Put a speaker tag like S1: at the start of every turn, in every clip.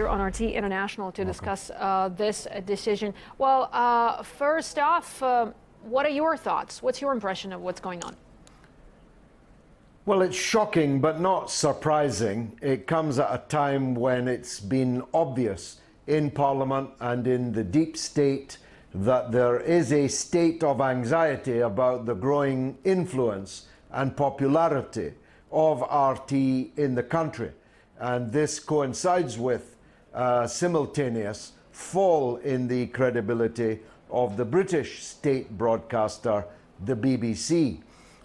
S1: here on RT International to discuss this decision. Well, first off, what are your thoughts? What's your impression of what's going on?
S2: Well, it's shocking, but not surprising. It comes at a time when it's been obvious in Parliament and in the deep state that there is a state of anxiety about the growing influence and popularity of RT in the country. And this coincides with simultaneous fall in the credibility of the British state broadcaster, the BBC.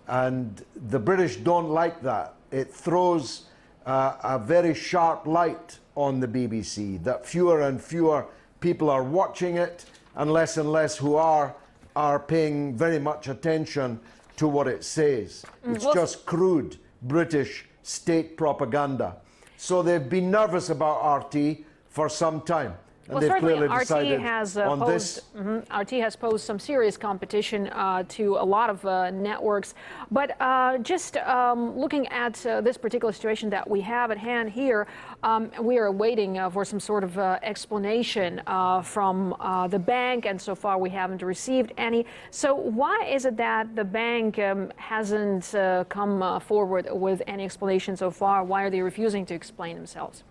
S2: And the British don't like that. It throws a very sharp light on the BBC, that fewer and fewer people are watching it and less who are paying very much attention to what it says. It's just crude British state propaganda. So they've been nervous about RT for some time. And they've clearly decided on this.
S1: RT has posed some serious competition to a lot of networks. But just looking at this particular situation that we have at hand here, we are waiting for some sort of explanation from the bank, and so far we haven't received any. So why is it that the bank hasn't come forward with any explanation so far? Why are they refusing to explain themselves?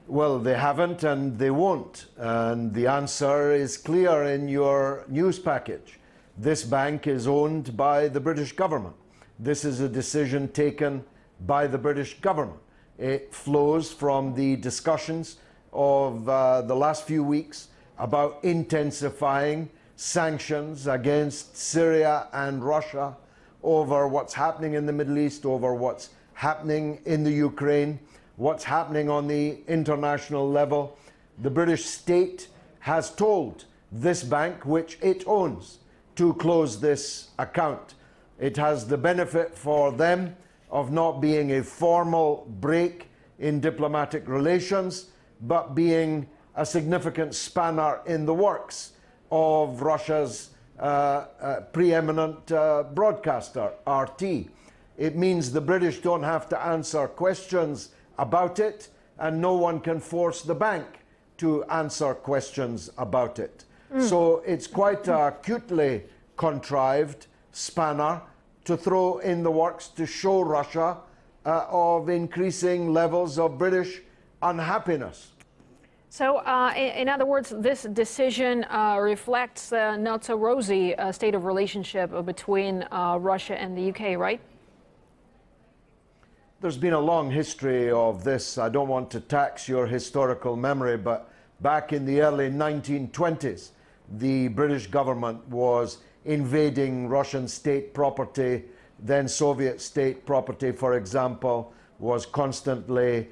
S2: Well, they haven't and they won't. And the answer is clear in your news package. This bank is owned by the British government. This is a decision taken by the British government. It flows from the discussions of the last few weeks about intensifying sanctions against Syria and Russia over what's happening in the Middle East, over what's happening in the Ukraine, what's happening on the international level. The British state has told this bank, which it owns, to close this account. It has the benefit for them of not being a formal break in diplomatic relations, but being a significant spanner in the works of Russia's preeminent broadcaster, RT. It means the British don't have to answer questions about it, and no one can force the bank to answer questions about it. So it's quite a cutely contrived spanner to throw in the works to show Russia of increasing levels of British unhappiness.
S1: So, in other words, this decision reflects a not so rosy state of relationship between Russia and the UK, right?
S2: There's been a long history of this. I don't want to tax your historical memory, but back in the early 1920s, the British government was invading Russian state property. Then Soviet state property, for example, was constantly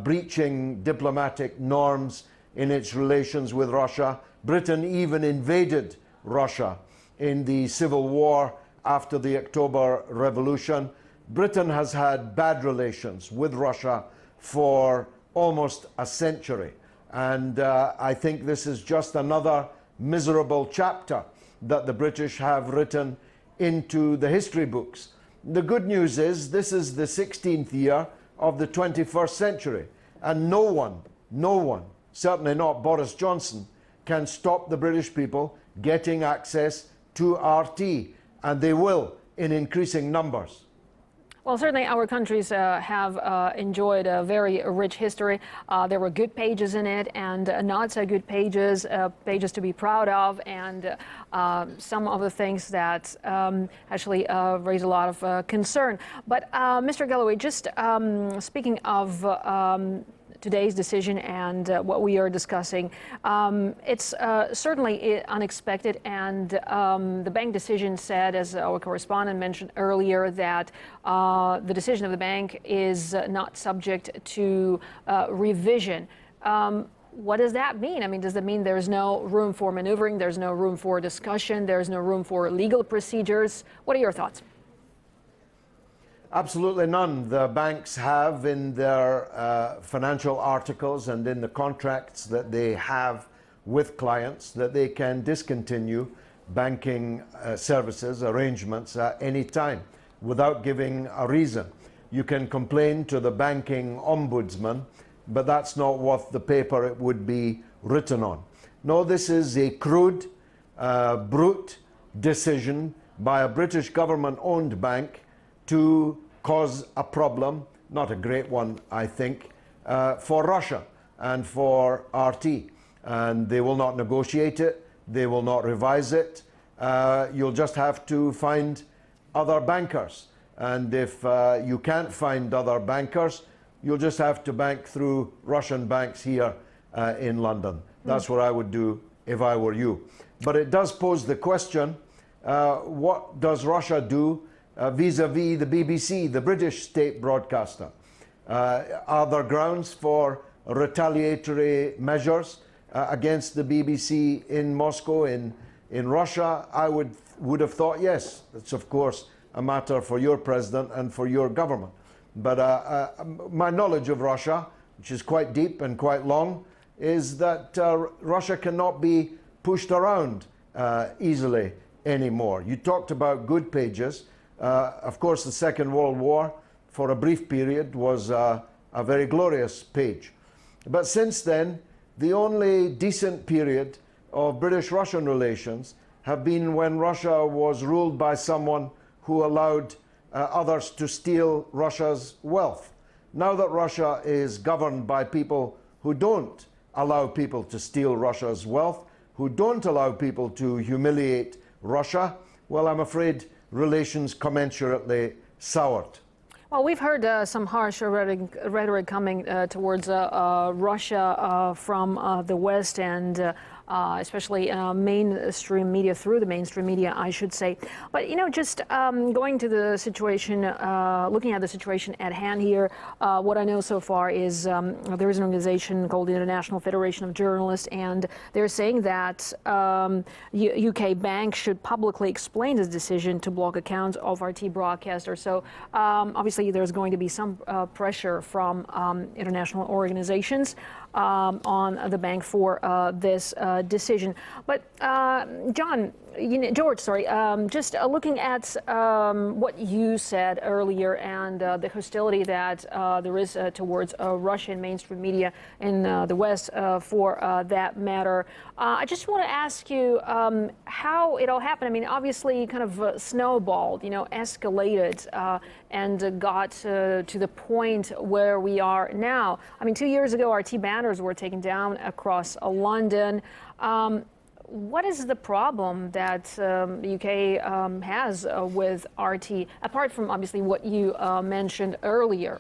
S2: breaching diplomatic norms in its relations with Russia. Britain even invaded Russia in the Civil War after the October Revolution. Britain has had bad relations with Russia for almost a century. And I think this is just another miserable chapter that the British have written into the history books. The good news is this is the 16th year of the 21st century. And no one, certainly not Boris Johnson, can stop the British people getting access to RT. And they will in increasing numbers.
S1: Well, certainly our countries have enjoyed a very rich history. There were good pages in it and not so good pages, pages to be proud of, and some of the things that actually raise a lot of concern. But Mr. Galloway, just speaking of today's decision and what we are discussing, it's certainly unexpected, and the bank decision said, as our correspondent mentioned earlier, that the decision of the bank is not subject to revision. What does that mean? I mean, does that mean there's no room for maneuvering, there's no room for discussion, there's no room for legal procedures? What are your thoughts?
S2: Absolutely none. The banks have in their financial articles and in the contracts that they have with clients that they can discontinue banking services, arrangements at any time without giving a reason. You can complain to the banking ombudsman but that's not what the paper it would be written on. No, this is a crude, brute decision by a British government-owned bank to cause a problem, not a great one, I think, for Russia and for RT. And they will not negotiate it, they will not revise it. You'll just have to find other bankers. And if you can't find other bankers, you'll just have to bank through Russian banks here in London. That's what I would do if I were you. But it does pose the question, what does Russia do vis-a-vis the BBC, the British state broadcaster? Are there grounds for retaliatory measures against the BBC in Moscow, in Russia? I would have thought yes. It's of course a matter for your president and for your government. But my knowledge of Russia, which is quite deep and quite long, is that Russia cannot be pushed around easily anymore. You talked about good pages. Of course, the Second World War, for a brief period, was a very glorious page. But since then, the only decent period of British-Russian relations have been when Russia was ruled by someone who allowed others to steal Russia's wealth. Now that Russia is governed by people who don't allow people to steal Russia's wealth, who don't allow people to humiliate Russia, well, I'm afraid relations commensurately soured.
S1: Well, we've heard some harsh rhetoric coming towards Russia from the West and especially mainstream media, through the mainstream media, I should say. But, you know, just going to the situation, looking at the situation at hand here, what I know so far is there is an organization called the International Federation of Journalists, and they're saying that UK banks should publicly explain this decision to block accounts of RT broadcasters. So obviously there's going to be some pressure from international organizations on the bank for this decision. But George, just looking at what you said earlier and the hostility that there is towards Russian mainstream media in the West for that matter, I just want to ask you how it all happened. I mean, obviously kind of snowballed, you know, escalated and got to the point where we are now. I mean, 2 years ago, RT banners were taken down across London. What is the problem that the UK has with RT, apart from obviously what you mentioned earlier?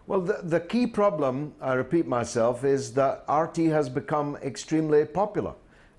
S2: Well, the key problem, I repeat myself, is that RT has become extremely popular.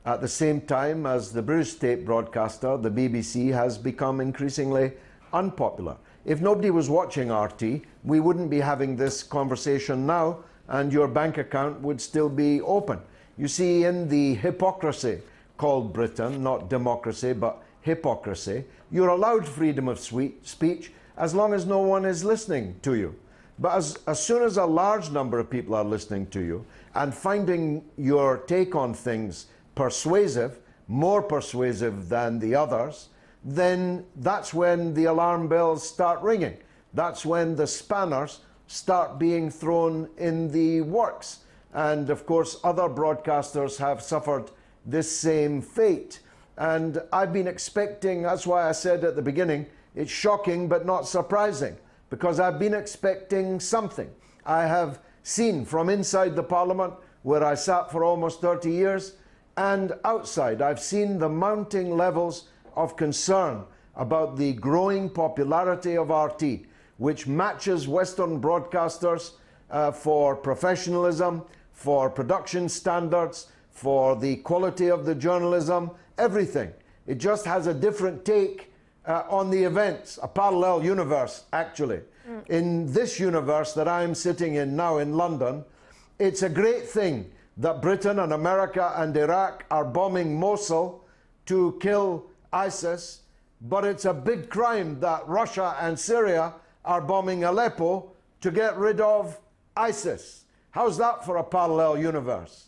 S2: At the same time as the British state broadcaster, the BBC, has become increasingly unpopular. If nobody was watching RT, we wouldn't be having this conversation now, and your bank account would still be open. You see, in the hypocrisy called Britain, not democracy, but hypocrisy, you're allowed freedom of speech as long as no one is listening to you. But as soon as a large number of people are listening to you and finding your take on things persuasive, more persuasive than the others, then that's when the alarm bells start ringing. That's when the spanners start being thrown in the works. And of course, other broadcasters have suffered this same fate. And I've been expecting, that's why I said at the beginning, it's shocking but not surprising, because I've been expecting something. I have seen from inside the Parliament, where I sat for almost 30 years, and outside, I've seen the mounting levels of concern about the growing popularity of RT, which matches Western broadcasters for professionalism, for production standards, for the quality of the journalism, everything. It just has a different take on the events, a parallel universe, actually. In this universe that I'm sitting in now in London, it's a great thing that Britain and America and Iraq are bombing Mosul to kill ISIS, but it's a big crime that Russia and Syria are bombing Aleppo to get rid of ISIS. How's that for a parallel universe?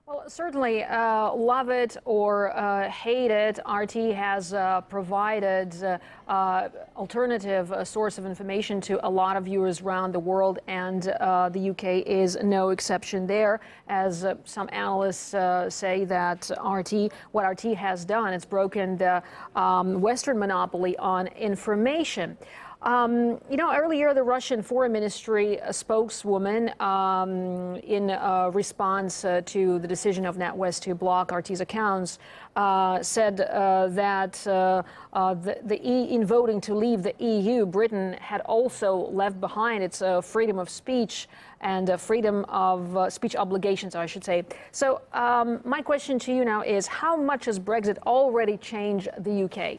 S1: Well, certainly, love it or hate it, RT has provided alternative source of information to a lot of viewers around the world, and the UK is no exception there. As some analysts say that what RT has done, it's broken the Western monopoly on information. Earlier the Russian Foreign Ministry spokeswoman, in response to the decision of NatWest to block RT's accounts, said that in voting to leave the EU, Britain had also left behind its freedom of speech and freedom of speech obligations, I should say. So my question to you now is, how much has Brexit already changed the UK?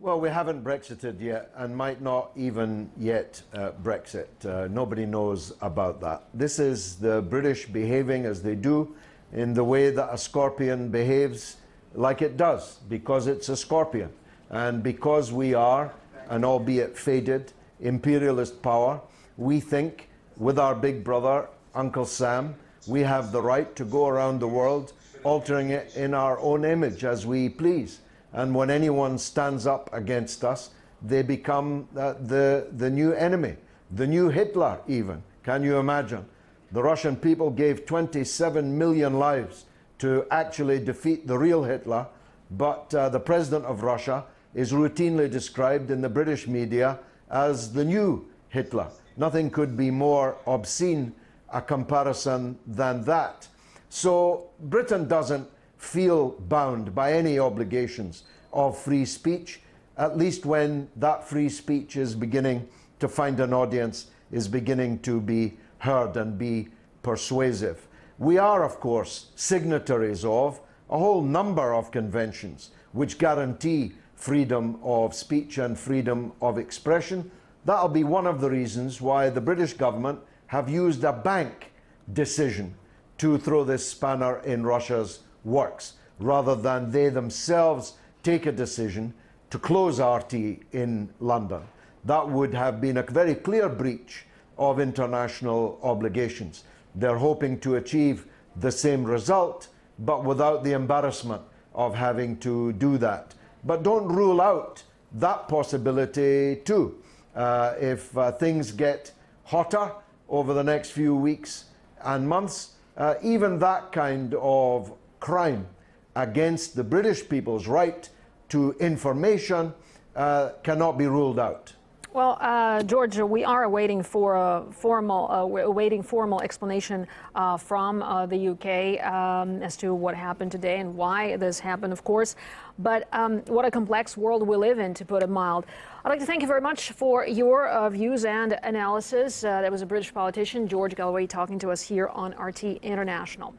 S2: Well, we haven't Brexited yet and might not even yet Brexit. Nobody knows about that. This is the British behaving as they do in the way that a scorpion behaves like it does, because it's a scorpion. And because we are, an albeit faded, imperialist power, we think with our big brother, Uncle Sam, we have the right to go around the world altering it in our own image as we please. And when anyone stands up against us, they become the new enemy, the new Hitler even. Can you imagine? The Russian people gave 27 million lives to actually defeat the real Hitler, but the president of Russia is routinely described in the British media as the new Hitler. Nothing could be more obscene a comparison than that. So Britain doesn't feel bound by any obligations of free speech, at least when that free speech is beginning to find an audience, is beginning to be heard and be persuasive. We are, of course, signatories of a whole number of conventions which guarantee freedom of speech and freedom of expression. That'll be one of the reasons why the British government have used a bank decision to throw this spanner in Russia's works, rather than they themselves take a decision to close RT in London. That would have been a very clear breach of international obligations. They're hoping to achieve the same result, but without the embarrassment of having to do that. But don't rule out that possibility too. If things get hotter over the next few weeks and months, even that kind of crime against the British people's right to information cannot be ruled out.
S1: Well, George, we are awaiting for a formal explanation from the UK as to what happened today and why this happened, of course. But what a complex world we live in, to put it mild. I'd like to thank you very much for your views and analysis. That was a British politician, George Galloway, talking to us here on RT International.